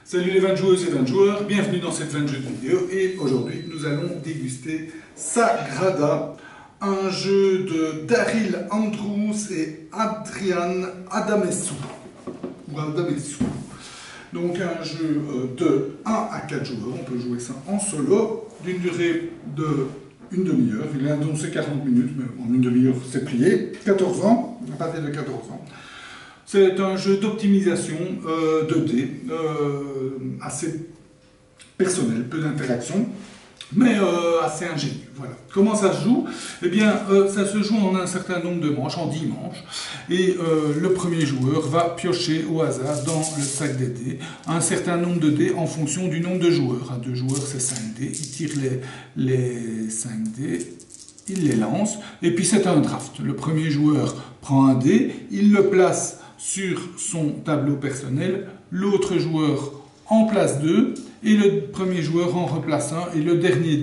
Salut les 20 joueuses et 20 joueurs, bienvenue dans cette 20 jeux de vidéo et aujourd'hui nous allons déguster Sagrada, un jeu de Daryl Andrews et Adrian Adamescu. Donc un jeu de 1 à 4 joueurs, on peut jouer ça en solo, d'une durée de une demi-heure, il est annoncé 40 minutes, mais en une demi-heure c'est plié, 14 ans, à partir de 14 ans. C'est un jeu d'optimisation 2D, assez personnel, peu d'interaction, mais assez ingénieux. Voilà. Comment ça se joue? Eh bien, ça se joue en un certain nombre de manches, en 10 manches, et le premier joueur va piocher au hasard dans le sac des dés un certain nombre de dés en fonction du nombre de joueurs. À 2 joueurs, c'est 5 dés, il tire les 5 dés, il les lance, et puis c'est un draft. Le premier joueur prend un dé, il le place sur son tableau personnel, l'autre joueur en place 2 et le premier joueur en replace 1 et le dernier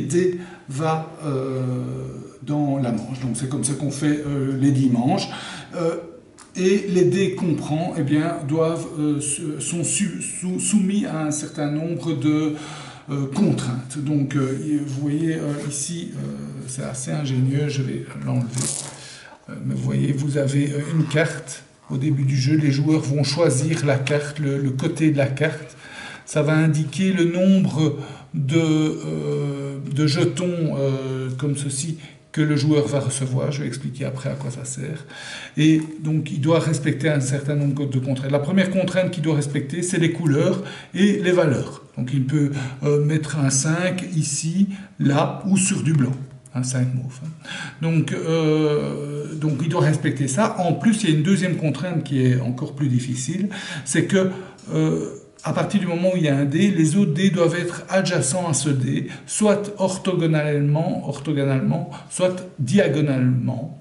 dé va dans la manche. Donc c'est comme ça qu'on fait les 10 manches. Et les dés qu'on prend sont soumis à un certain nombre de contraintes. Donc vous voyez ici, c'est assez ingénieux, je vais l'enlever. Mais vous voyez, vous avez une carte. Au début du jeu, les joueurs vont choisir la carte, le côté de la carte. Ça va indiquer le nombre de jetons comme ceci que le joueur va recevoir. Je vais expliquer après à quoi ça sert. Et donc, il doit respecter un certain nombre de contraintes. La première contrainte qu'il doit respecter, c'est les couleurs et les valeurs. Donc, il peut mettre un 5 ici, là, ou sur du blanc. Un 5 mauve. Donc il doit respecter ça. En plus, il y a une deuxième contrainte qui est encore plus difficile, c'est que à partir du moment où il y a un dé, les autres dés doivent être adjacents à ce dé, soit orthogonalement, soit diagonalement.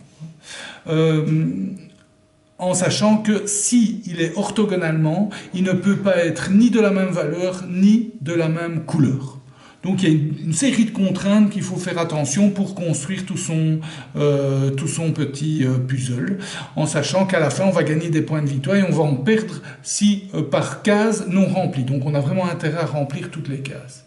En sachant que s'il est orthogonalement, il ne peut pas être ni de la même valeur, ni de la même couleur. Donc il y a une série de contraintes qu'il faut faire attention pour construire tout son petit puzzle, en sachant qu'à la fin on va gagner des points de victoire et on va en perdre si par case non remplie. Donc on a vraiment intérêt à remplir toutes les cases.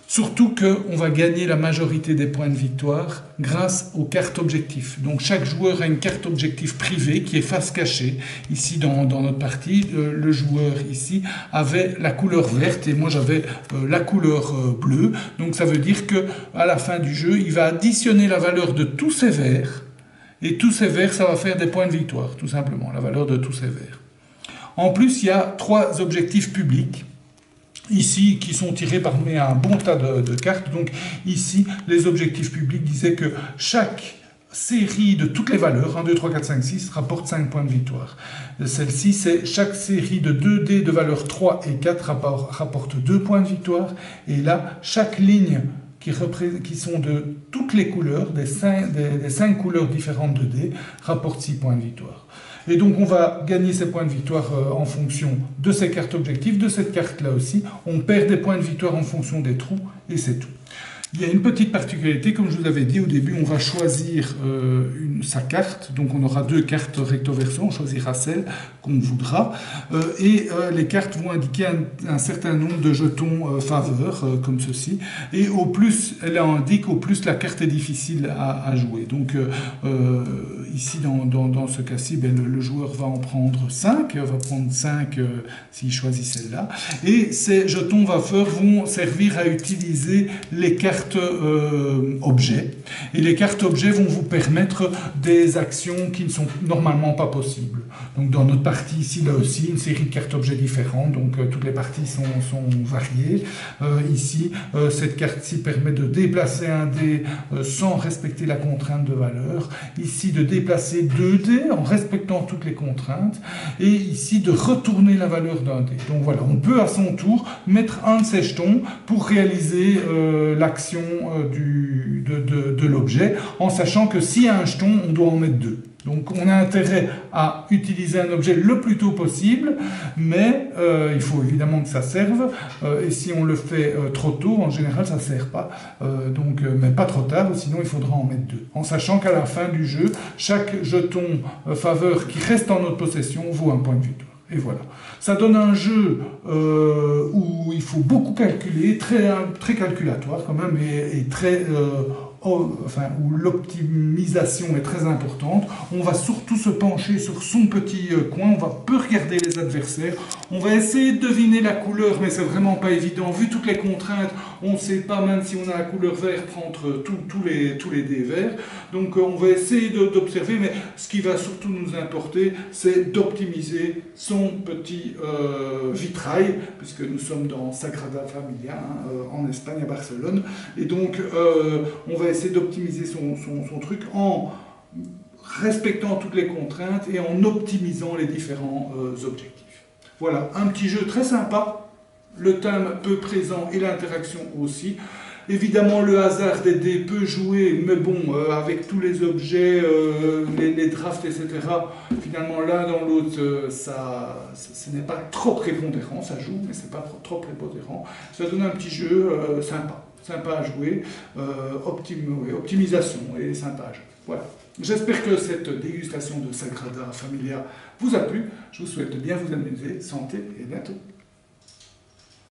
Surtout qu'on va gagner la majorité des points de victoire grâce aux cartes objectifs. Donc chaque joueur a une carte objectif privée qui est face cachée. Ici dans notre partie, le joueur ici avait la couleur verte et moi j'avais la couleur bleue. Donc ça veut dire qu'à la fin du jeu, il va additionner la valeur de tous ces verts. Et tous ces verts, ça va faire des points de victoire, tout simplement, la valeur de tous ces verts. En plus, il y a 3 objectifs publics. Ici, qui sont tirés parmi un bon tas de cartes. Donc ici, les objectifs publics disaient que chaque série de toutes les valeurs, 1, 2, 3, 4, 5, 6, rapporte 5 points de victoire. Celle-ci, c'est chaque série de 2 dés de valeur 3 et 4 rapporte 2 points de victoire. Et là, chaque ligne qui sont de toutes les couleurs, des 5 couleurs différentes de dés, rapporte 6 points de victoire. Et donc on va gagner ces points de victoire en fonction de ces cartes objectives, de cette carte-là aussi. On perd des points de victoire en fonction des trous, et c'est tout. Il y a une petite particularité, comme je vous l'avais dit au début, on va choisir sa carte. Donc on aura 2 cartes recto-verso, on choisira celle qu'on voudra. Et les cartes vont indiquer un certain nombre de jetons faveur, comme ceci. Et au plus elle indique, au plus la carte est difficile à jouer. Donc ici, dans ce cas-ci, le joueur va en prendre 5, va prendre 5 s'il choisit celle-là. Et ces jetons faveur vont servir à utiliser les cartes objets. Et les cartes objets vont vous permettre des actions qui ne sont normalement pas possibles. Donc dans notre partie ici, là aussi, une série de cartes objets différentes. Donc toutes les parties sont variées. Ici, cette carte-ci permet de déplacer un dé sans respecter la contrainte de valeur. Ici, de déplacer 2 dés en respectant toutes les contraintes. Et ici, de retourner la valeur d'un dé. Donc voilà, on peut à son tour mettre un de ces jetons pour réaliser l'action de l'objet, en sachant que s'il y a un jeton, on doit en mettre 2. Donc on a intérêt à utiliser un objet le plus tôt possible, mais il faut évidemment que ça serve, et si on le fait trop tôt, en général ça ne sert pas, mais pas trop tard, sinon il faudra en mettre 2. En sachant qu'à la fin du jeu, chaque jeton faveur qui reste en notre possession vaut un point de victoire. Et voilà. Ça donne un jeu où il faut beaucoup calculer, très calculatoire quand même, et très, où l'optimisation est très importante. On va surtout se pencher sur son petit coin, on va peu regarder les adversaires. On va essayer de deviner la couleur, mais c'est vraiment pas évident. Vu toutes les contraintes, on ne sait pas même si on a la couleur verte entre tous les dés verts. Donc on va essayer d'observer, mais ce qui va surtout nous importer, c'est d'optimiser son petit vitrail, puisque nous sommes dans Sagrada Familia, en Espagne, à Barcelone. Et donc on va essayer d'optimiser son truc en respectant toutes les contraintes et en optimisant les différents objectifs. Voilà, un petit jeu très sympa, le thème peu présent et l'interaction aussi. Évidemment, le hasard des dés peut jouer, mais bon, avec tous les objets, les drafts, etc., finalement, l'un dans l'autre, ce n'est pas trop prépondérant, ça joue, mais ce n'est pas trop prépondérant. Ça donne un petit jeu sympa à jouer, optimisation et sympa à jouer. Voilà. J'espère que cette dégustation de Sagrada Familia vous a plu. Je vous souhaite de bien vous amuser. Santé et à bientôt.